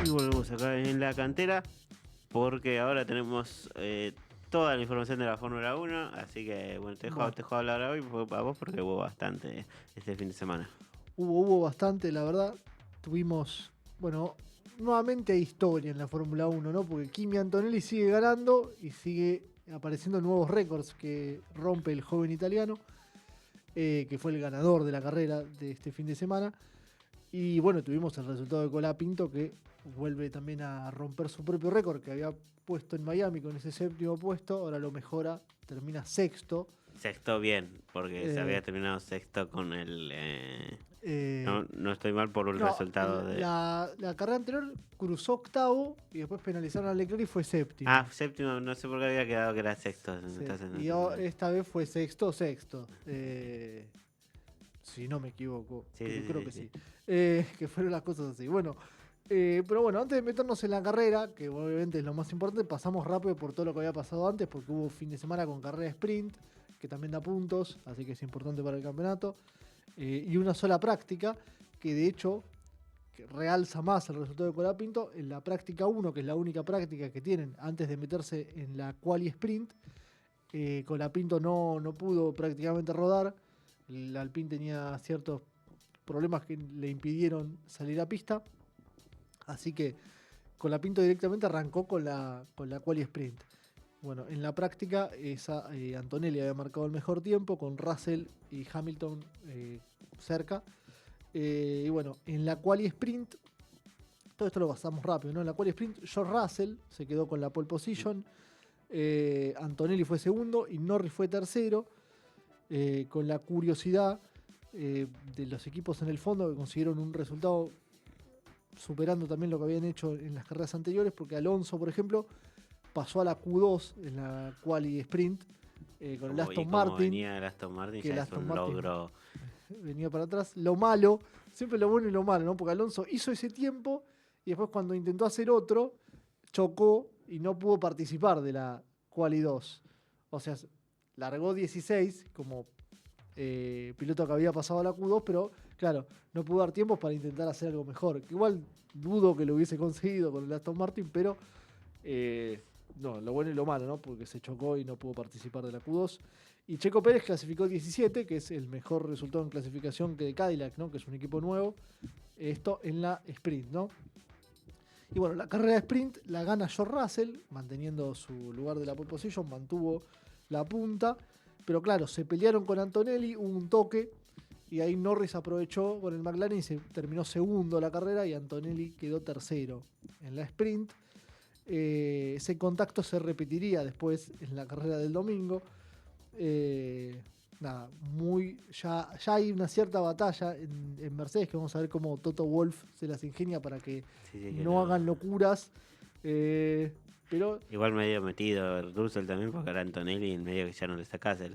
Y volvemos acá en la cantera porque ahora tenemos toda la información de la Fórmula 1, así que bueno, Bueno, te dejo hablar hoy a vos porque hubo bastante este fin de semana. hubo bastante, la verdad. Tuvimos, bueno, nuevamente historia en la Fórmula 1, ¿no? Porque Kimi Antonelli sigue ganando y sigue apareciendo nuevos récords que rompe el joven italiano, que fue el ganador de la carrera de este fin de semana. Y bueno, tuvimos el resultado de Colapinto, que vuelve también a romper su propio récord que había puesto en Miami con ese séptimo puesto. Ahora lo mejora, termina sexto. Sexto bien, porque se Eh, había terminado sexto con el... eh, no estoy mal por el no, resultado de... la carrera anterior cruzó octavo y después penalizaron a Leclerc y fue séptimo. Ah, séptimo, no sé por qué había quedado que era sexto. Sí. Entonces, Y esta vez fue sexto. Si no me equivoco, sí, sí, creo sí, que sí. sí. Que fueron las cosas así. Bueno, pero bueno, antes de meternos en la carrera, que obviamente es lo más importante, pasamos rápido por todo lo que había pasado antes, porque hubo fin de semana con carrera de sprint, que también da puntos, así que es importante para el campeonato, y una sola práctica, que de hecho que realza más el resultado de Colapinto en la práctica 1, que es la única práctica que tienen antes de meterse en la quali sprint. Colapinto no pudo prácticamente rodar, el Alpine tenía ciertos problemas que le impidieron salir a pista. Así que Colapinto directamente arrancó con la quali sprint. Bueno, en la práctica Antonelli había marcado el mejor tiempo con Russell y Hamilton cerca. Y bueno, en la quali sprint, todo esto lo pasamos rápido, ¿no? En la quali sprint, George Russell se quedó con la pole position. Antonelli fue segundo y Norris fue tercero. Con la curiosidad de los equipos en el fondo que consiguieron un resultado superando también lo que habían hecho en las carreras anteriores, porque Alonso, por ejemplo, pasó a la Q2 en la quali sprint con el Y Aston como Martin, venía el Aston Martin, que ya el es Aston un Martin logro. venía para atrás. Lo malo, siempre lo bueno y lo malo, ¿no? Porque Alonso hizo ese tiempo y después cuando intentó hacer otro, chocó y no pudo participar de la quali 2. O sea, largó 16 como piloto que había pasado a la Q2, pero claro, no pudo dar tiempos para intentar hacer algo mejor. Que igual dudo que lo hubiese conseguido con el Aston Martin, pero no, lo bueno y lo malo, ¿no? Porque se chocó y no pudo participar de la Q2. Y Checo Pérez clasificó 17, que es el mejor resultado en clasificación que de Cadillac, ¿no? Que es un equipo nuevo. Esto en la sprint, ¿no? Y bueno, la carrera de sprint la gana George Russell, manteniendo su lugar de la pole position, mantuvo la punta. Pero claro, se pelearon con Antonelli, hubo un toque. Y ahí Norris aprovechó con el McLaren y se terminó segundo la carrera y Antonelli quedó tercero en la sprint. Ese contacto se repetiría después en la carrera del domingo. Nada, ya hay una cierta batalla en Mercedes que vamos a ver cómo Toto Wolff se las ingenia para que Sí, sí, que no no. hagan locuras. Pero Igual medio metido el Russell también, porque ahora Antonelli en medio que ya no le sacás es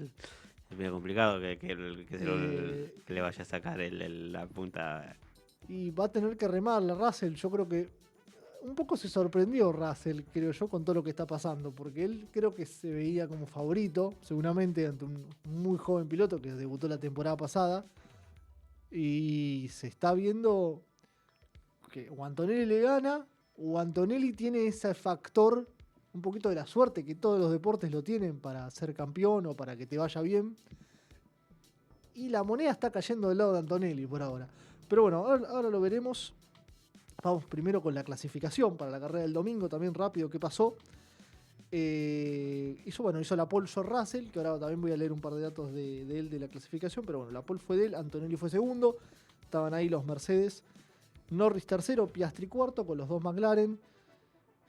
medio complicado que le vaya a sacar la punta. y va a tener que remarla Russell. Yo creo que un poco se sorprendió Russell, creo yo, con todo lo que está pasando, porque él creo que se veía como favorito, seguramente ante un muy joven piloto que debutó la temporada pasada, y se está viendo que o Antonelli le gana, o Antonelli tiene ese factor, un poquito de la suerte que todos los deportes lo tienen para ser campeón o para que te vaya bien, y la moneda está cayendo del lado de Antonelli por ahora. Pero bueno, ahora lo veremos. Vamos primero con la clasificación para la carrera del domingo, también rápido, ¿qué pasó? Hizo la pole George Russell, que ahora también voy a leer un par de datos de él de la clasificación, pero bueno, la pole fue de él, Antonelli fue segundo, estaban ahí los Mercedes, Norris tercero, Piastri cuarto con los dos McLaren,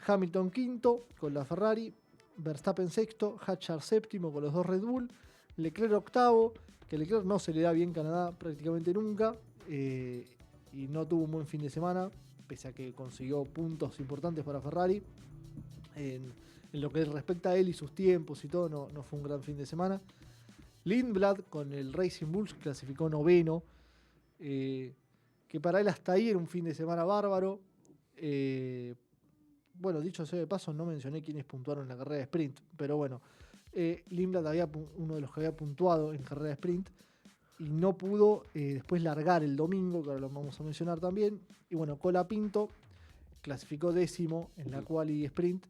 Hamilton quinto con la Ferrari, Verstappen sexto, Hatchard séptimo con los dos Red Bull, Leclerc octavo, que Leclerc no se le da bien Canadá prácticamente nunca, y no tuvo un buen fin de semana, pese a que consiguió puntos importantes para Ferrari. En lo que respecta a él y sus tiempos y todo, no fue un gran fin de semana. Lindblad con el Racing Bulls clasificó noveno, que para él hasta ahí era un fin de semana bárbaro. Bueno, dicho sea de paso, no mencioné quiénes puntuaron en la carrera de sprint, pero bueno, Lindblad había uno de los que había puntuado en carrera de sprint y no pudo después largar el domingo, que ahora lo vamos a mencionar también. Y bueno, Colapinto clasificó 10º en la quali sprint.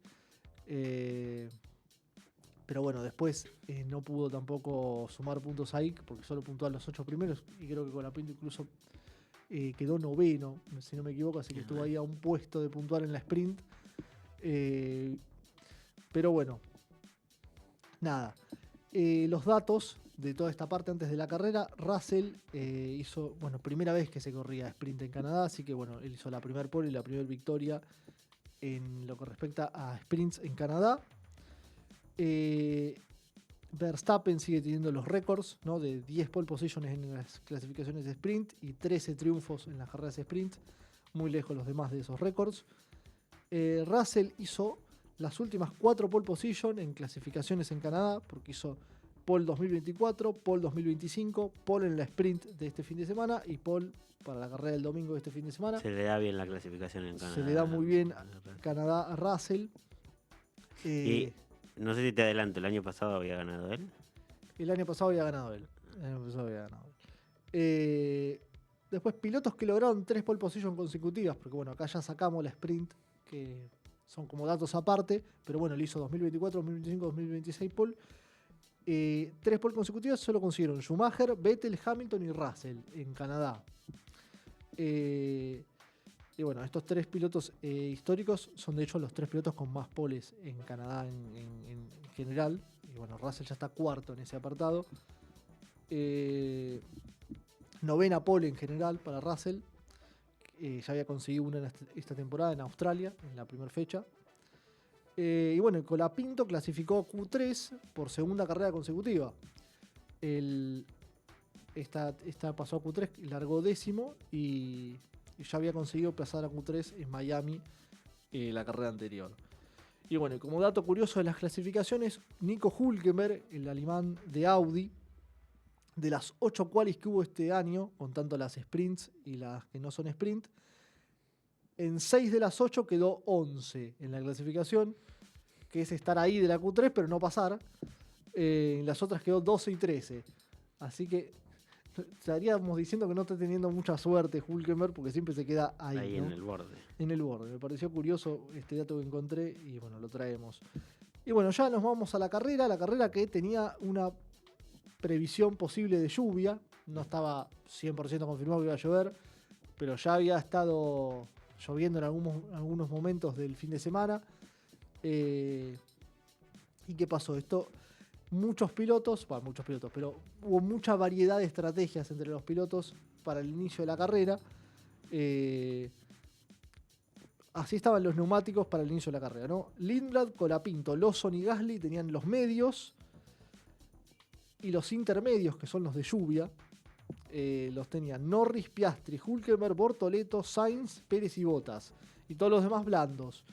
Pero bueno, después no pudo tampoco sumar puntos ahí, porque solo puntuó a los 8 primeros. Y creo que Colapinto incluso quedó 9º, si no me equivoco, así que estuvo ahí a un puesto de puntuar en la sprint. Pero bueno, nada. Los datos de toda esta parte antes de la carrera, Russell hizo, bueno, primera vez que se corría sprint en Canadá, así que bueno, él hizo la primer pole y la primera victoria en lo que respecta a sprints en Canadá. Verstappen sigue teniendo los récords, ¿no? De 10 pole positions en las clasificaciones de sprint y 13 triunfos en las carreras de sprint, muy lejos los demás de esos récords. Russell hizo las últimas 4 pole positions en clasificaciones en Canadá, porque hizo pole 2024, pole 2025, pole en la sprint de este fin de semana y pole para la carrera del domingo de este fin de semana. Se le da bien la clasificación en Canadá. Se le da muy bien Canadá a Russell. Y no sé si te adelanto, el año pasado había ganado él. El año pasado había ganado él. Después, pilotos que lograron 3 pole position consecutivas, porque bueno, acá ya sacamos la sprint, que son como datos aparte, pero bueno, él hizo 2024, 2025, 2026 pole. 3 pole consecutivas solo consiguieron Schumacher, Vettel, Hamilton y Russell en Canadá. Y bueno, estos 3 pilotos históricos son de hecho los 3 pilotos con más poles en Canadá en general. Y bueno, Russell ya está 4º en ese apartado. 9ª pole en general para Russell. Ya había conseguido una esta temporada en Australia, en la primera fecha. Y bueno, el Colapinto clasificó Q3 por segunda carrera consecutiva. Esta pasó a Q3, largó 10º y ya había conseguido pasar a Q3 en Miami la carrera anterior. Y bueno, como dato curioso de las clasificaciones, Nico Hülkenberg, el alemán de Audi, de las 8 qualis que hubo este año, contando las sprints y las que no son sprint, en 6 de las 8 quedó 11 en la clasificación, que es estar ahí de la Q3 pero no pasar. En las otras quedó 12 y 13. Así que estaríamos diciendo que no está teniendo mucha suerte Hülkenberg porque siempre se queda ahí, ¿no? En el borde. En el borde. Me pareció curioso este dato que encontré y bueno, lo traemos. Y bueno, ya nos vamos a la carrera que tenía una previsión posible de lluvia. No estaba 100% confirmado que iba a llover, pero ya había estado lloviendo en algunos momentos del fin de semana. ¿Y qué pasó? Muchos pilotos, pero hubo mucha variedad de estrategias entre los pilotos para el inicio de la carrera. Así estaban los neumáticos para el inicio de la carrera, ¿no? Lindblad, Colapinto, Lawson y Gasly tenían los medios y los intermedios, que son los de lluvia, los tenían Norris, Piastri, Hülkenberg, Bortoleto, Sainz, Pérez y Bottas. Y todos los demás blandos.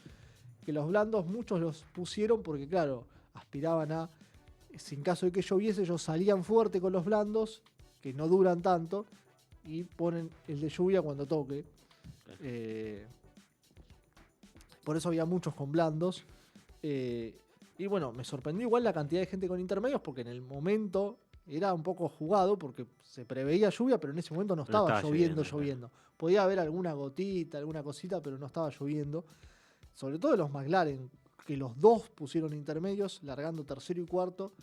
Que los blandos muchos los pusieron porque, claro, aspiraban a, si en caso de que lloviese, ellos salían fuerte con los blandos, que no duran tanto, y ponen el de lluvia cuando toque. Por eso había muchos con blandos. Y bueno, me sorprendió igual la cantidad de gente con intermedios, porque en el momento era un poco jugado, porque se preveía lluvia, pero en ese momento no estaba lloviendo. Podía haber alguna gotita, alguna cosita, pero no estaba lloviendo. Sobre todo los McLaren, que los dos pusieron intermedios, largando tercero y cuarto.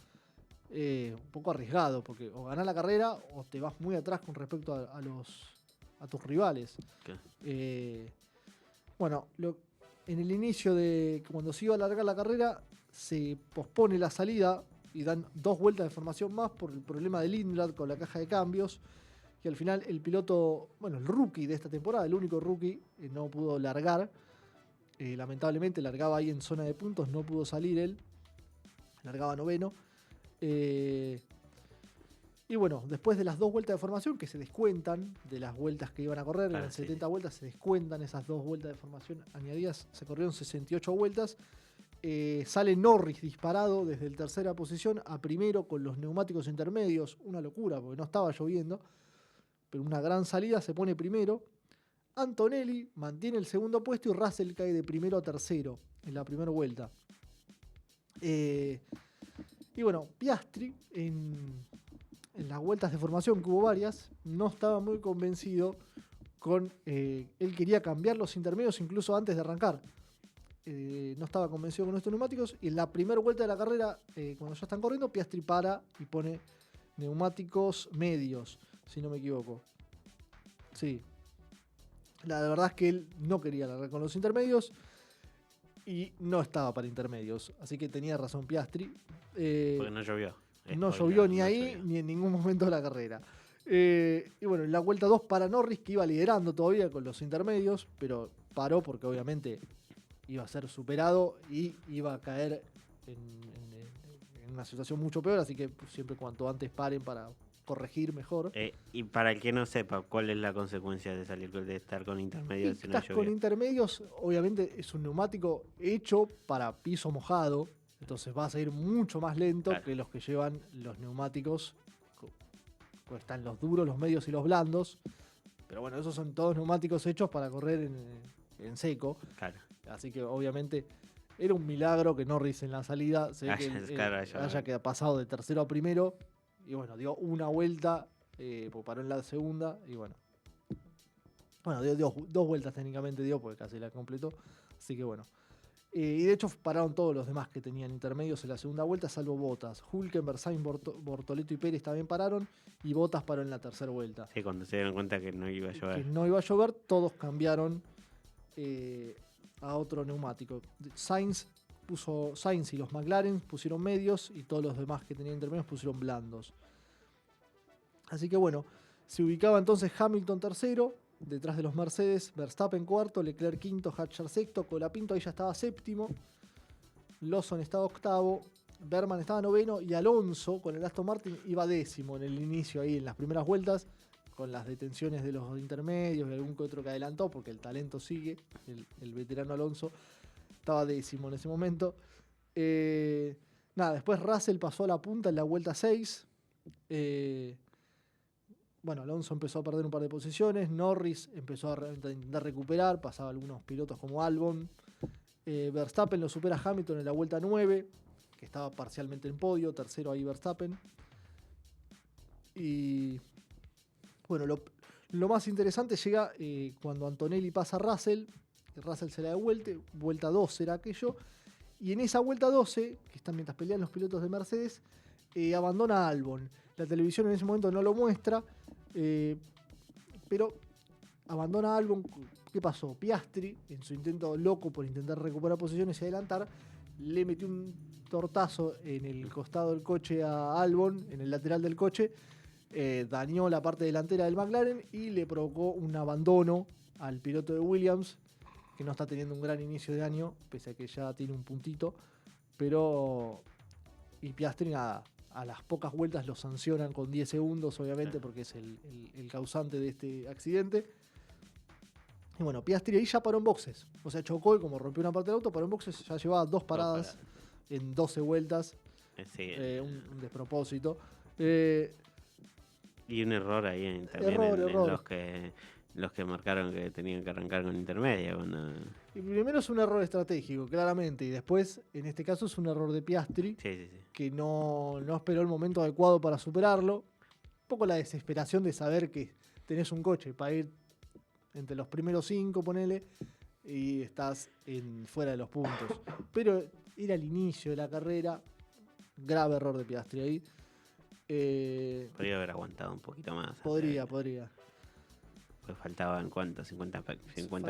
Un poco arriesgado, porque o ganás la carrera o te vas muy atrás con respecto a tus rivales. Bueno, en el inicio de cuando se iba a alargar la carrera, se pospone la salida y dan 2 vueltas de formación más por el problema de Lindblad con la caja de cambios. Y al final el piloto, bueno, el rookie de esta temporada, el único rookie, no pudo largar. Lamentablemente largaba ahí en zona de puntos, no pudo salir él. Largaba 9º. Y bueno, después de las 2 vueltas de formación que se descuentan de las vueltas que iban a correr, eran 70 vueltas, se descuentan esas 2 vueltas de formación añadidas, se corrieron 68 vueltas. Sale Norris disparado desde la tercera posición a primero con los neumáticos intermedios, una locura porque no estaba lloviendo, pero una gran salida, se pone primero. Antonelli mantiene el segundo puesto y Russell cae de primero a tercero en la primera vuelta. Y bueno, Piastri en las vueltas de formación, que hubo varias, no estaba muy convencido él quería cambiar los intermedios incluso antes de arrancar. No estaba convencido con estos neumáticos y en la primera vuelta de la carrera, cuando ya están corriendo, Piastri para y pone neumáticos medios, si no me equivoco. Sí. La verdad es que él no quería largar con los intermedios y no estaba para intermedios, así que tenía razón Piastri. Porque no llovió. No llovió ni ahí ni en ningún momento de la carrera. Y bueno, en la vuelta 2 para Norris, que iba liderando todavía con los intermedios, pero paró porque obviamente iba a ser superado y iba a caer en una situación mucho peor, así que siempre cuanto antes paren para corregir mejor. Y para el que no sepa, ¿cuál es la consecuencia de estar con intermedios? Si no Estás con intermedios, obviamente es un neumático hecho para piso mojado, entonces vas a ir mucho más lento que los que llevan los neumáticos. Pues están los duros, los medios y los blandos. Pero bueno, esos son todos neumáticos hechos para correr en seco. Claro. Así que obviamente era un milagro que Norris en la salida haya pasado de tercero a primero. Y bueno, dio una vuelta, pues paró en la segunda. Y bueno, dio dos vueltas técnicamente dio, porque casi la completó. Así que bueno. Y de hecho pararon todos los demás que tenían intermedios en la segunda vuelta, salvo Bottas. Hülkenberg, Sainz, Bortoleto y Pérez también pararon. Y Bottas paró en la tercera vuelta. Sí, cuando se dieron cuenta que no iba a llover. Que no iba a llover, todos cambiaron a otro neumático. Sainz y los McLaren pusieron medios y todos los demás que tenían intermedios pusieron blandos. Así que bueno, se ubicaba entonces Hamilton tercero, detrás de los Mercedes, Verstappen cuarto, Leclerc quinto, Hatcher sexto, Colapinto ahí ya estaba séptimo, Lawson estaba octavo, Berman estaba noveno y Alonso con el Aston Martin iba décimo en el inicio ahí en las primeras vueltas, con las detenciones de los intermedios y algún que otro que adelantó, porque el talento sigue, el veterano Alonso estaba décimo en ese momento. Después Russell pasó a la punta en la vuelta 6. Alonso empezó a perder un par de posiciones, Norris empezó a intentar recuperar, pasaba algunos pilotos como Albon. Verstappen lo supera a Hamilton en la vuelta 9, que estaba parcialmente en podio, tercero ahí Verstappen. Y bueno, lo más interesante llega cuando Antonelli pasa a Russell se la devuelve, vuelta 12 era aquello, y en esa vuelta 12, que está mientras pelean los pilotos de Mercedes, abandona a Albon. La televisión en ese momento no lo muestra, pero abandona a Albon. ¿Qué pasó? Piastri, en su intento loco por intentar recuperar posiciones y adelantar, le metió un tortazo en el costado del coche a Albon, en el lateral del coche, dañó la parte delantera del McLaren y le provocó un abandono al piloto de Williams, que no está teniendo un gran inicio de año, pese a que ya tiene un puntito, y Piastri nada, a las pocas vueltas lo sancionan con 10 segundos, obviamente, porque es el causante de este accidente. Y bueno, Piastri ahí ya paró en boxes, o sea, chocó y como rompió una parte del auto, paró en boxes, ya llevaba dos paradas en 12 vueltas, un despropósito. Y un error ahí también error. Los que marcaron que tenían que arrancar con intermedia. Y primero es un error estratégico, claramente, y después, en este caso, es un error de Piastri, que no esperó el momento adecuado para superarlo. Un poco la desesperación de saber que tenés un coche para ir entre los primeros 5, ponele, y estás fuera de los puntos. Pero era el inicio de la carrera, grave error de Piastri ahí. Podría haber aguantado un poquito más. Podría. Pues faltaban, ¿cuánto? 50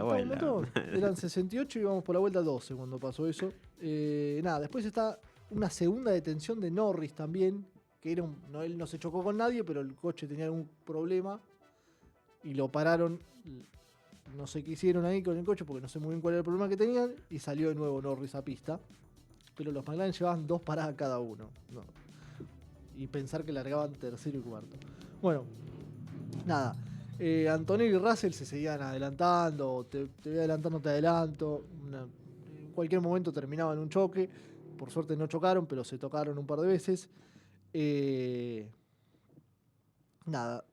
vueltas. Eran 68 y íbamos por la vuelta 12 cuando pasó eso. Después está una segunda detención de Norris también, que era él no se chocó con nadie, pero el coche tenía algún problema y lo pararon. No sé qué hicieron ahí con el coche, porque no sé muy bien cuál era el problema que tenían, y salió de nuevo Norris a pista. Pero los McLaren llevaban 2 paradas cada uno. No. Y pensar que largaban tercero y cuarto. Bueno, nada. Antonelli y Russell se seguían adelantando, te voy adelantando, te adelanto. En cualquier momento terminaban un choque. Por suerte no chocaron, pero se tocaron un par de veces.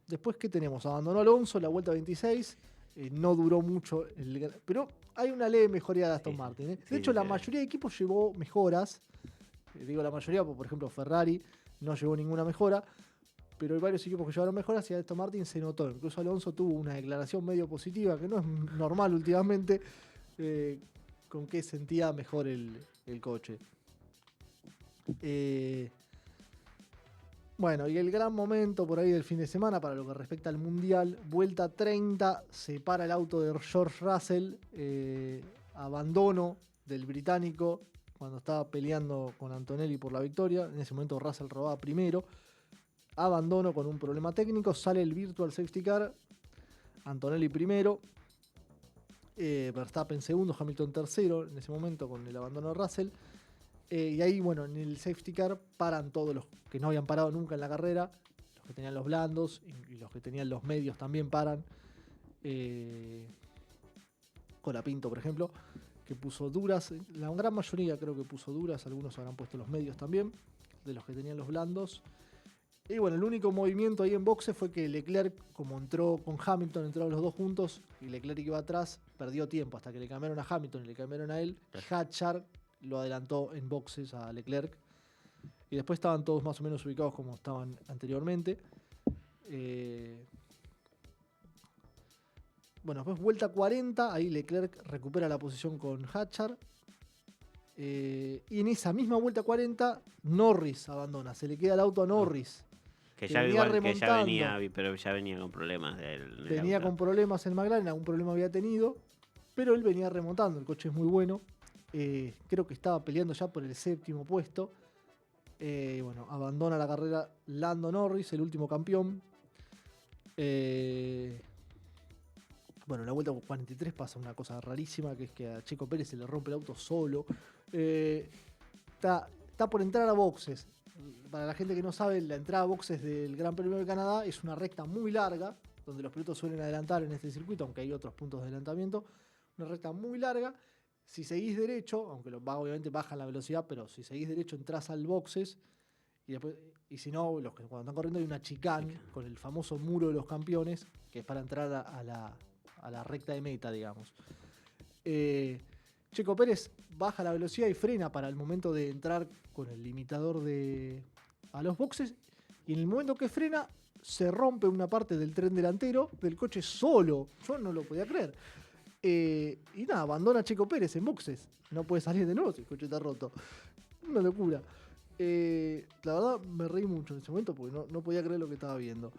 Después, ¿qué tenemos? Abandonó Alonso la vuelta 26. No duró mucho, pero hay una leve mejoría de Aston Martin. De hecho, la mayoría de equipos llevó mejoras. Digo la mayoría, por ejemplo, Ferrari no llevó ninguna mejora. pero hay varios equipos que llevaron mejoras y a Aston Martin se notó. Incluso Alonso tuvo una declaración medio positiva, que no es normal últimamente, con que sentía mejor el coche. Bueno, y el gran momento por ahí del fin de semana, para lo que respecta al Mundial, vuelta 30, se para el auto de George Russell, abandono del británico cuando estaba peleando con Antonelli por la victoria. En ese momento Russell robaba primero. Abandono con un problema técnico, sale el virtual safety car, Antonelli primero, Verstappen segundo, Hamilton tercero en ese momento con el abandono de Russell. Y ahí, bueno, en el safety car paran todos los que no habían parado nunca en la carrera, los que tenían los blandos y los que tenían los medios también paran. Colapinto, por ejemplo, que puso duras, la gran mayoría creo que puso duras, algunos habrán puesto los medios también, de los que tenían los blandos. Y bueno, el único movimiento ahí en boxe fue que Leclerc, como entró con Hamilton, entraron los dos juntos, y Leclerc iba atrás, perdió tiempo hasta que le cambiaron a Hamilton y le cambiaron a él. Hatchard lo adelantó en boxes a Leclerc. Y después estaban todos más o menos ubicados como estaban anteriormente. Bueno, después vuelta 40, ahí Leclerc recupera la posición con Hatchard. Y en esa misma vuelta 40, Norris abandona, se le queda el auto a Norris. Que ya venía, pero ya venía con problemas venía con problemas el McLaren, algún problema había tenido, pero él venía remontando, el coche es muy bueno. Creo que estaba peleando ya por el 7º puesto. Bueno, abandona la carrera Lando Norris, el último campeón. Bueno, en la vuelta 43 pasa una cosa rarísima, que es que a Checo Pérez se le rompe el auto solo. Está por entrar a boxes. Para la gente que no sabe, la entrada a boxes del Gran Premio de Canadá es una recta muy larga, donde los pilotos suelen adelantar en este circuito, aunque hay otros puntos de adelantamiento. Una recta muy larga. Si seguís derecho, aunque obviamente bajan la velocidad, pero si seguís derecho entras al boxes. Y si no, cuando están corriendo hay una chicane con el famoso muro de los campeones, que es para entrar a la recta de meta, digamos. Checo Pérez baja la velocidad y frena para el momento de entrar con el limitador a los boxes, y en el momento que frena se rompe una parte del tren delantero del coche solo. Yo no lo podía creer. Y nada, abandona a Checo Pérez en boxes. No puede salir de nuevo si el coche está roto. Una locura. La verdad me reí mucho en ese momento porque no podía creer lo que estaba viendo.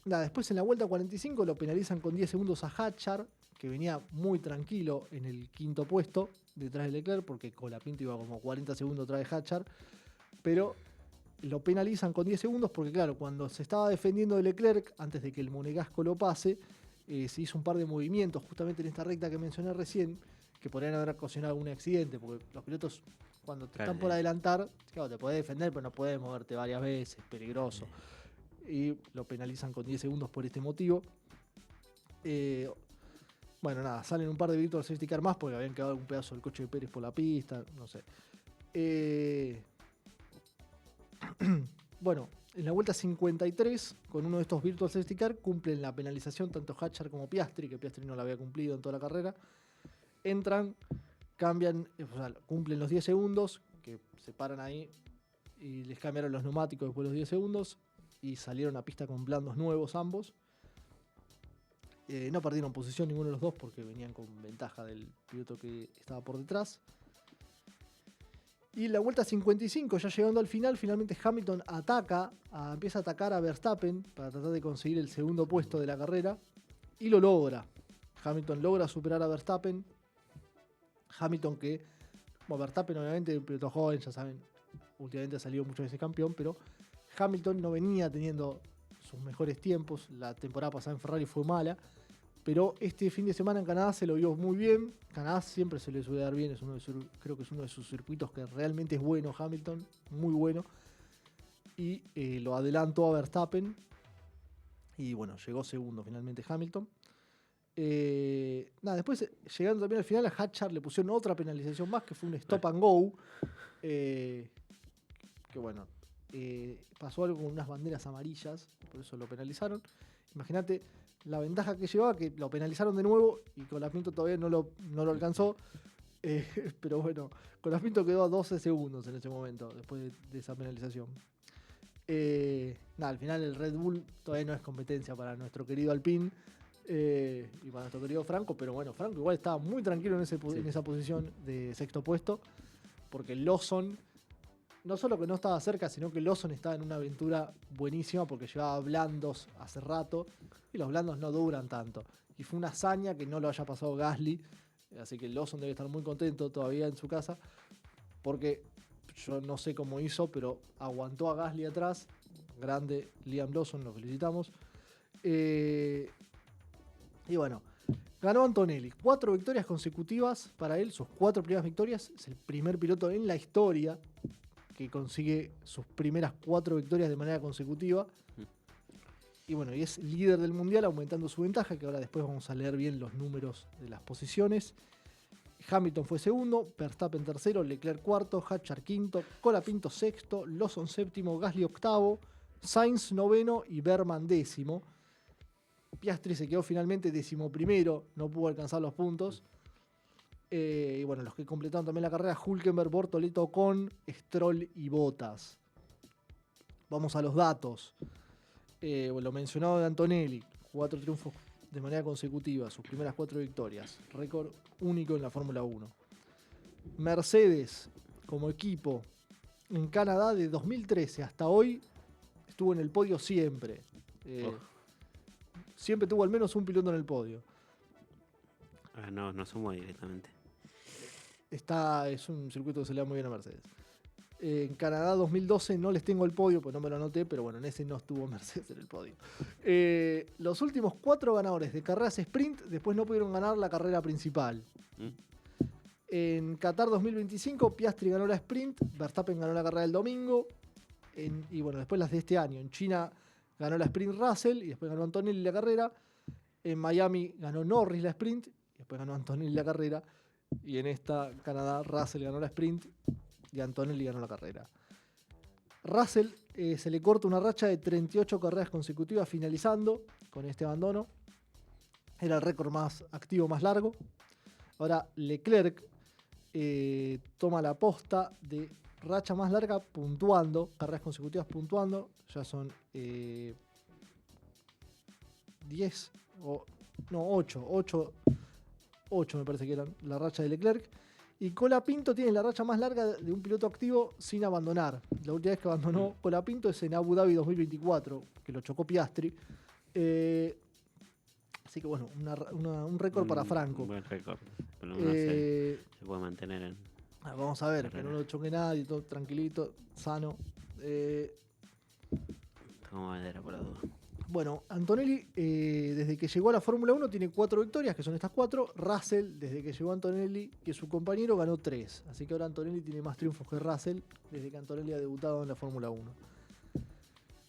Nada, después en la vuelta 45 lo penalizan con 10 segundos a Hatchard, que venía muy tranquilo en el 5º puesto detrás de Leclerc, porque Colapinto iba como 40 segundos atrás de Hatchard, pero lo penalizan con 10 segundos porque, claro, cuando se estaba defendiendo de Leclerc, antes de que el monegasco lo pase, se hizo un par de movimientos justamente en esta recta que mencioné recién, que podrían haber ocasionado algún accidente, porque los pilotos, cuando te están por adelantar, claro, te podés defender, pero no podés moverte varias veces, peligroso. Y lo penalizan con 10 segundos por este motivo. Bueno, nada, salen un par de virtual safety car más porque habían quedado un pedazo del coche de Pérez por la pista, no sé. Bueno, en la vuelta 53, con uno de estos virtual safety car, cumplen la penalización tanto Hatchard como Piastri, que Piastri no la había cumplido en toda la carrera. Entran, cambian, cumplen los 10 segundos, que se paran ahí, y les cambiaron los neumáticos después de los 10 segundos, y salieron a pista con blandos nuevos ambos. No perdieron posición ninguno de los dos porque venían con ventaja del piloto que estaba por detrás. Y en la vuelta 55, ya llegando al final, finalmente Hamilton empieza a atacar a Verstappen para tratar de conseguir el 2º puesto de la carrera, y lo logra. Hamilton logra superar a Verstappen. Hamilton Verstappen obviamente un piloto joven, ya saben, últimamente ha salido muchas veces campeón, pero Hamilton no venía teniendo sus mejores tiempos. La temporada pasada en Ferrari fue mala, pero este fin de semana en Canadá se lo vio muy bien. Canadá siempre se le suele dar bien, creo que es uno de sus circuitos que realmente es bueno Hamilton, muy bueno. Y lo adelantó a Verstappen. Y bueno, llegó segundo finalmente Hamilton. Después, llegando también al final, a Hatchard le pusieron otra penalización más, que fue un stop and go. Que bueno, pasó algo con unas banderas amarillas, por eso lo penalizaron. Imagínate la ventaja que llevaba, que lo penalizaron de nuevo y Colapinto todavía no lo alcanzó. Pero bueno, Colapinto quedó a 12 segundos en ese momento, después de esa penalización. Al final el Red Bull todavía no es competencia para nuestro querido Alpine y para nuestro querido Franco, pero bueno, Franco igual estaba muy tranquilo en esa posición de sexto puesto, porque Lawson, no solo que no estaba cerca, sino que Lawson estaba en una aventura buenísima porque llevaba blandos hace rato y los blandos no duran tanto. Y fue una hazaña que no lo haya pasado Gasly, así que Lawson debe estar muy contento todavía en su casa, porque yo no sé cómo hizo, pero aguantó a Gasly atrás. Grande Liam Lawson, lo felicitamos. Y bueno, ganó Antonelli. 4 victorias consecutivas para él, sus 4 primeras victorias. Es el primer piloto en la historia que consigue sus primeras 4 victorias de manera consecutiva. Y bueno, y es líder del mundial, aumentando su ventaja, que ahora después vamos a leer bien los números de las posiciones. Hamilton fue segundo, Verstappen tercero, Leclerc cuarto, Hadjar quinto, Colapinto sexto, Lawson séptimo, Gasly octavo, Sainz noveno y Berman décimo. Piastri se quedó finalmente decimoprimero, no pudo alcanzar los puntos. Y bueno, los que completaron también la carrera, Hülkenberg, Bortoleto, Ocon, Stroll y Bottas. Vamos a los datos. Lo mencionado de Antonelli, 4 triunfos de manera consecutiva, sus primeras 4 victorias, récord único en la Fórmula 1. Mercedes, como equipo, en Canadá de 2013 hasta hoy, estuvo en el podio siempre. Siempre tuvo al menos un piloto en el podio. No sumo directamente. Es un circuito que se le da muy bien a Mercedes. En Canadá 2012 no les tengo el podio, pues no me lo anoté, pero bueno, en ese no estuvo Mercedes en el podio. Los últimos 4 ganadores de carreras sprint después no pudieron ganar la carrera principal. En Qatar 2025 Piastri ganó la sprint, Verstappen ganó la carrera del domingo, y bueno, después las de este año. En China ganó la sprint Russell y después ganó Antonelli la carrera. En Miami ganó Norris la sprint y después ganó Antonelli la carrera. Y en esta, Canadá, Russell ganó la sprint y Antonelli ganó la carrera. Russell se le corta una racha de 38 carreras consecutivas finalizando con este abandono. Era el récord más activo, más largo. Ahora Leclerc toma la posta de racha más larga puntuando, carreras consecutivas puntuando. Ya son 10 o no, 8 me parece que eran la racha de Leclerc. Y Colapinto tiene la racha más larga de un piloto activo sin abandonar. La última vez que abandonó Colapinto es en Abu Dhabi 2024, que lo chocó Piastri. Así que bueno, un récord para Franco. Un buen récord. Pero no se puede mantener en... Vamos a ver, que no lo choque nadie, todo tranquilito, sano. Como bandera por la duda. Bueno, Antonelli, desde que llegó a la Fórmula 1, tiene 4 victorias, que son estas 4. Russell, desde que llegó Antonelli, que su compañero, ganó 3. Así que ahora Antonelli tiene más triunfos que Russell, desde que Antonelli ha debutado en la Fórmula 1.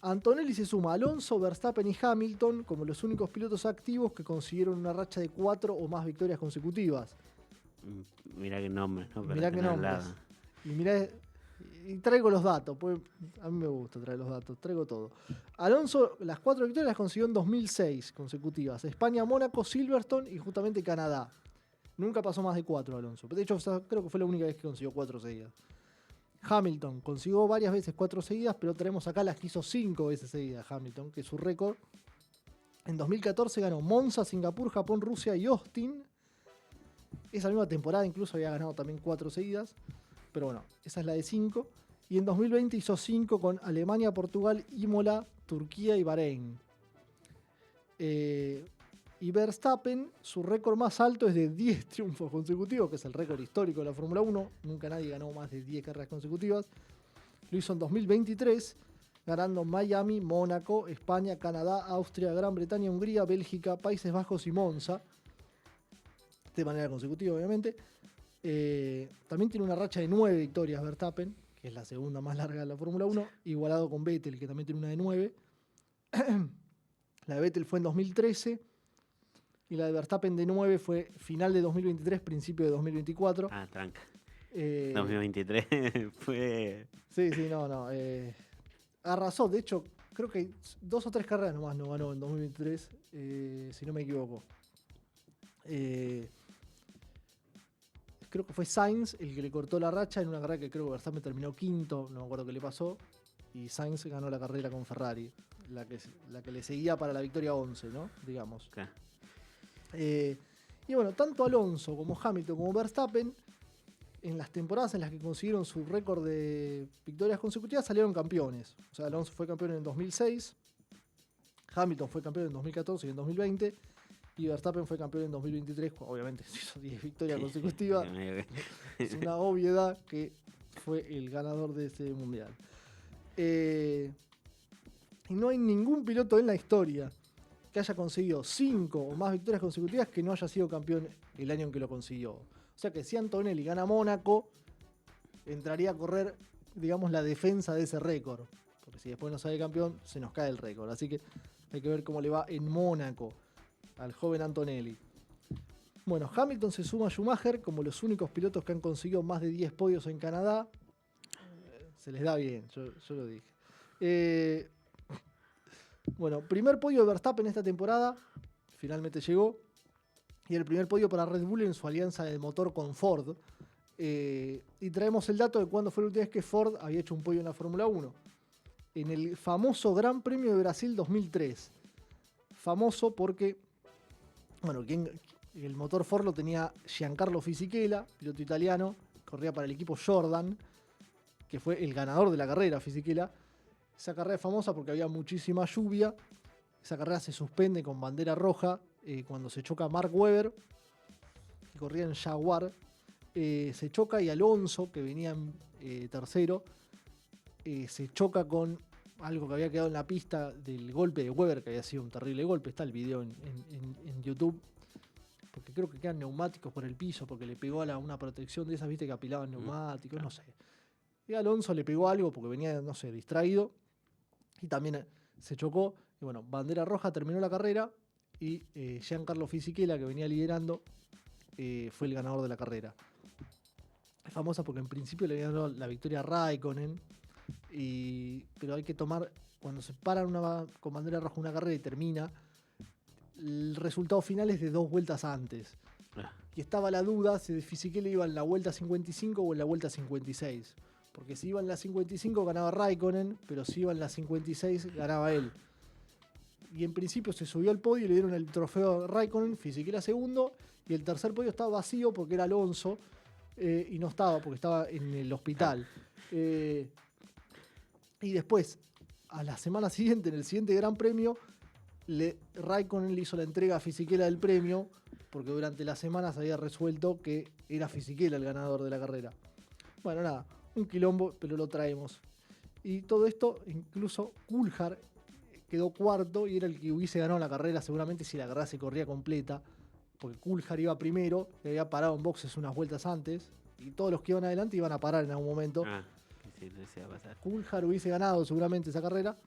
Antonelli se suma a Alonso, Verstappen y Hamilton como los únicos pilotos activos que consiguieron una racha de 4 o más victorias consecutivas. Mirá qué nombres, ¿no? Mirá qué nombres. Y mirá... Y traigo los datos, pues a mí me gusta traer los datos, traigo todo. Alonso, las 4 victorias las consiguió en 2006 consecutivas. España, Mónaco, Silverstone y justamente Canadá. Nunca pasó más de 4 Alonso. De hecho, creo que fue la única vez que consiguió 4 seguidas. Hamilton consiguió varias veces 4 seguidas, pero tenemos acá las que hizo 5 veces seguidas Hamilton, que es su récord. En 2014 ganó Monza, Singapur, Japón, Rusia y Austin. Esa misma temporada incluso había ganado también 4 seguidas. Pero bueno, esa es la de 5. Y en 2020 hizo 5 con Alemania, Portugal, Imola, Turquía y Bahrein. Y Verstappen, su récord más alto es de 10 triunfos consecutivos, que es el récord histórico de la Fórmula 1. Nunca nadie ganó más de 10 carreras consecutivas. Lo hizo en 2023, ganando Miami, Mónaco, España, Canadá, Austria, Gran Bretaña, Hungría, Bélgica, Países Bajos y Monza. De manera consecutiva, obviamente. También tiene una racha de 9 victorias Verstappen, que es la segunda más larga de la Fórmula 1, igualado con Vettel, que también tiene una de 9. La de Vettel fue en 2013 y la de Verstappen de 9 fue final de 2023, principio de 2024. Tranca. 2023 fue... Sí, no. Arrasó, de hecho, creo que 2 o 3 carreras nomás no ganó en 2023, si no me equivoco. Creo que fue Sainz el que le cortó la racha en una carrera que creo que Verstappen terminó quinto, no me acuerdo qué le pasó. y Sainz ganó la carrera con Ferrari, la que le seguía para la victoria 11, ¿no? Digamos. Claro. Y bueno, tanto Alonso como Hamilton como Verstappen, en las temporadas en las que consiguieron su récord de victorias consecutivas, salieron campeones. O sea, Alonso fue campeón en 2006, Hamilton fue campeón en 2014 y en 2020, y Verstappen fue campeón en 2023, obviamente hizo 10 victorias consecutivas. Es una obviedad que fue el ganador de ese mundial. Y no hay ningún piloto en la historia que haya conseguido 5 o más victorias consecutivas que no haya sido campeón el año en que lo consiguió. O sea que si Antonelli gana Mónaco, entraría a correr, digamos, la defensa de ese récord. Porque si después no sale campeón, se nos cae el récord. Así que hay que ver cómo le va en Mónaco al joven Antonelli. Bueno, Hamilton se suma a Schumacher como los únicos pilotos que han conseguido más de 10 podios en Canadá. Se les da bien, yo lo dije. Bueno, primer podio de Verstappen esta temporada, finalmente llegó. Y el primer podio para Red Bull en su alianza de motor con Ford. Y traemos el dato de cuándo fue la última vez que Ford había hecho un podio en la Fórmula 1. En el famoso Gran Premio de Brasil 2003. Famoso porque, bueno, el motor Ford lo tenía Giancarlo Fisichella, piloto italiano, corría para el equipo Jordan, que fue el ganador de la carrera, Fisichella. Esa carrera es famosa porque había muchísima lluvia. Esa carrera se suspende con bandera roja cuando se choca Mark Webber, que corría en Jaguar. Se choca y Alonso, que venía en tercero, se choca con algo que había quedado en la pista del golpe de Webber, que había sido un terrible golpe. Está el video en YouTube. Porque creo que quedan neumáticos por el piso, porque le pegó a una protección de esas, viste, que apilaban neumáticos, no sé. Y Alonso le pegó algo porque venía, no sé, distraído. Y también se chocó. Y bueno, bandera roja, terminó la carrera. Y Giancarlo Fisichella, que venía liderando, fue el ganador de la carrera. Es famosa porque en principio le había dado la victoria a Raikkonen. Pero hay que tomar, cuando se para con bandera roja una carrera y termina, el resultado final es de 2 vueltas antes. Y estaba la duda si Fisichella iba en la vuelta 55 o en la vuelta 56. Porque si iba en la 55 ganaba Raikkonen, pero si iba en la 56 ganaba él. Y en principio se subió al podio y le dieron el trofeo a Raikkonen, Fisichella segundo, y el tercer podio estaba vacío porque era Alonso, y no estaba porque estaba en el hospital. Y después, a la semana siguiente, en el siguiente Gran Premio, Raikkonen le hizo la entrega a Fisichella del premio, porque durante la semana se había resuelto que era Fisichella el ganador de la carrera. Bueno, nada, un quilombo, pero lo traemos. Y todo esto, incluso Coulthard quedó cuarto y era el que hubiese ganado la carrera seguramente si la carrera se corría completa, porque Coulthard iba primero, le había parado en boxes unas vueltas antes, y todos los que iban adelante iban a parar en algún momento. Sí, no se va a pasar. Coulthard hubiese ganado seguramente esa carrera,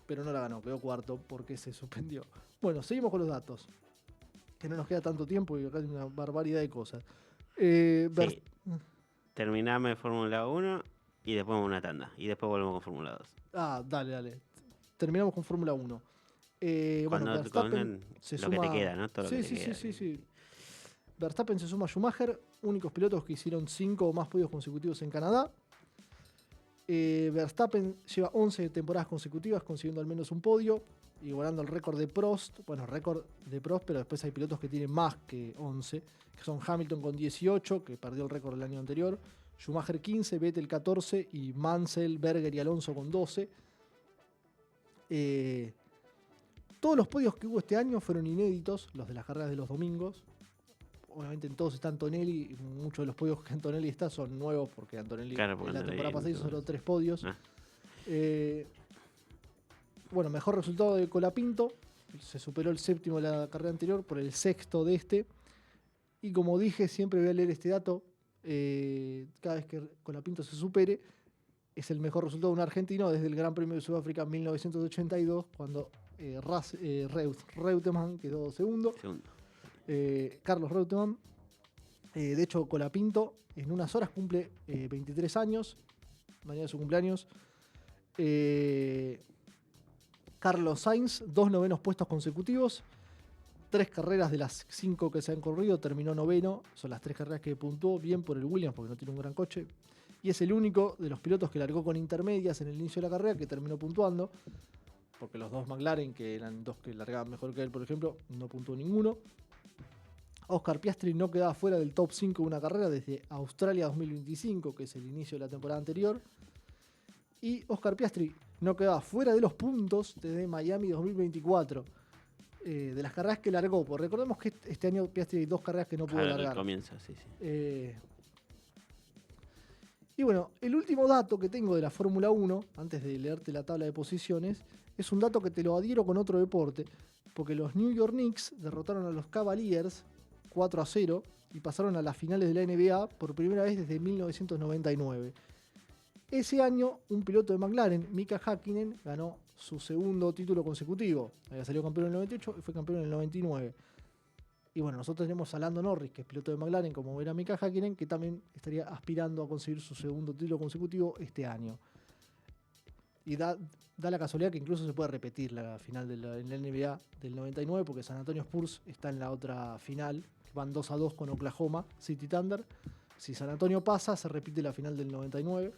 pero no la ganó, quedó cuarto porque se suspendió. Bueno, seguimos con los datos, que no nos queda tanto tiempo y acá hay una barbaridad de cosas. Sí. Terminame Fórmula 1 y después una tanda. Y después volvemos con Fórmula 2. Dale. Terminamos con Fórmula 1. Cuando Verstappen se lo suma... que te queda, ¿no? Todo lo que te queda. Sí. Verstappen se suma a Schumacher, únicos pilotos que hicieron 5 o más podios consecutivos en Canadá. Verstappen lleva 11 temporadas consecutivas consiguiendo al menos un podio, igualando el récord de Prost. Bueno, récord de Prost, pero después hay pilotos que tienen más que 11, que son Hamilton con 18, que perdió el récord el año anterior, Schumacher 15, Vettel 14 y Mansell, Berger y Alonso con 12. Todos los podios que hubo este año fueron inéditos, los de las carreras de los domingos. Obviamente en todos está Antonelli, y muchos de los podios que Antonelli está son nuevos, porque Antonelli en la temporada pasada hizo solo 3 podios. Bueno, mejor resultado de Colapinto, se superó el séptimo de la carrera anterior por el sexto de este. Y como dije, siempre voy a leer este dato, cada vez que Colapinto se supere, es el mejor resultado de un argentino desde el Gran Premio de Sudáfrica en 1982, cuando Reutemann quedó segundo. Carlos Reutemann. De hecho, Colapinto en unas horas cumple 23 años. Mañana es su cumpleaños. Carlos Sainz, 2 novenos puestos consecutivos. 3 carreras de las 5 que se han corrido, terminó noveno. Son las 3 carreras que puntuó bien por el Williams, porque no tiene un gran coche. y es el único de los pilotos que largó con intermedias en el inicio de la carrera que terminó puntuando, porque los dos McLaren, que eran dos que largaban mejor que él, por ejemplo, no puntuó ninguno. Oscar Piastri no quedaba fuera del top 5 de una carrera desde Australia 2025, que es el inicio de la temporada anterior. Y Oscar Piastri no quedaba fuera de los puntos desde Miami 2024. De las carreras que largó. Pues recordemos que este año Piastri hay 2 carreras que no pudo largar. Al comienzo, sí. Y bueno, el último dato que tengo de la Fórmula 1, antes de leerte la tabla de posiciones, es un dato que te lo adhiero con otro deporte, porque los New York Knicks derrotaron a los Cavaliers 4-0 y pasaron a las finales de la NBA por primera vez desde 1999. Ese año, un piloto de McLaren, Mika Häkkinen, ganó su segundo título consecutivo. Había salido campeón en el 98 y fue campeón en el 99. Y bueno, nosotros tenemos a Lando Norris, que es piloto de McLaren, como era Mika Häkkinen, que también estaría aspirando a conseguir su segundo título consecutivo este año. Y da la casualidad que incluso se puede repetir la final de la NBA del 99, porque San Antonio Spurs está en la otra final, que van 2-2 con Oklahoma City Thunder. Si San Antonio pasa, se repite la final del 99.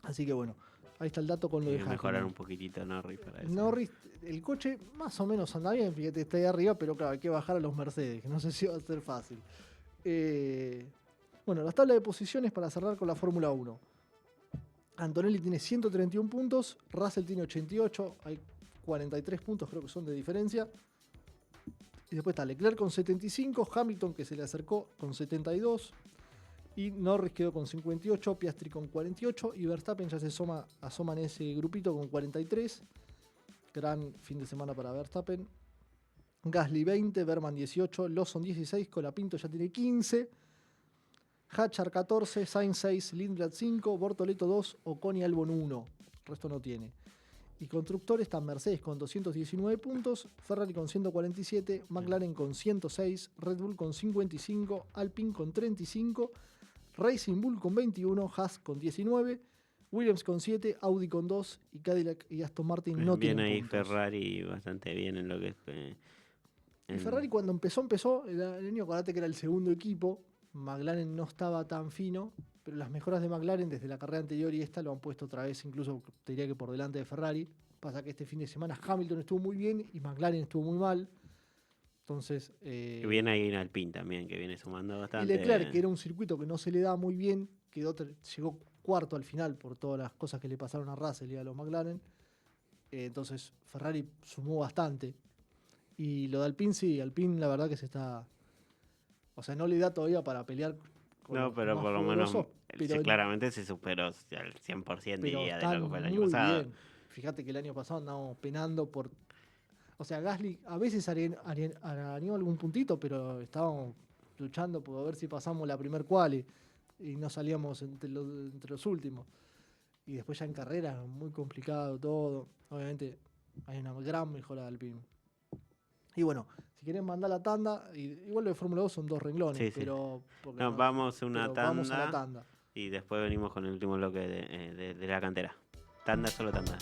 Así que bueno, ahí está el dato con lo de Häkkinen. Mejorar un poquitito Norris para eso. Norris, el coche más o menos anda bien, fíjate, está ahí arriba, pero claro, hay que bajar a los Mercedes, que no sé si va a ser fácil. Bueno, las tablas de posiciones para cerrar con la Fórmula 1. Antonelli tiene 131 puntos, Russell tiene 88, hay 43 puntos creo que son de diferencia. Y después está Leclerc con 75, Hamilton que se le acercó con 72. Y Norris quedó con 58, Piastri con 48 y Verstappen ya se asoma en ese grupito con 43. Gran fin de semana para Verstappen. Gasly 20, Berman 18, Lawson 16, Colapinto ya tiene 15. Hatchar 14, Sainz 6, Lindblad 5, Bortoleto 2, Ocon y Albon 1. El resto no tiene. Y constructores están Mercedes con 219 puntos, Ferrari con 147, McLaren con 106, Red Bull con 55, Alpine con 35, Racing Bull con 21, Haas con 19, Williams con 7, Audi con 2 y Cadillac y Aston Martin no tienen ahí puntos. Ferrari bastante bien en lo que es... El Ferrari cuando empezó, el año, acordate que era el segundo equipo, McLaren no estaba tan fino, pero las mejoras de McLaren desde la carrera anterior y esta lo han puesto otra vez, incluso te diría que por delante de Ferrari. Pasa que este fin de semana Hamilton estuvo muy bien y McLaren estuvo muy mal. Entonces. Que viene ahí en Alpine también, que viene sumando bastante. Y Leclerc, que era un circuito que no se le da muy bien, llegó cuarto al final por todas las cosas que le pasaron a Russell y a los McLaren. Entonces Ferrari sumó bastante. Y lo de Alpine, sí, Alpine la verdad que se está. O sea, no le da todavía para pelear con No, los pero más por lo menos pero claramente se superó al 100% diría de lo que fue el año muy pasado. bien. Fíjate que el año pasado andábamos penando por. O sea, Gasly a veces arañó algún puntito, pero estábamos luchando por ver si pasamos la primer quali y no salíamos entre los últimos. Y después ya en carrera, muy complicado todo. Obviamente hay una gran mejora de Alpine. Y bueno, si quieren mandar la tanda, igual lo de Fórmula 2 son 2 renglones, Sí, sí. pero... Vamos a una tanda, vamos a la tanda. Y después venimos con el último bloque de la cantera. Tanda, solo tanda.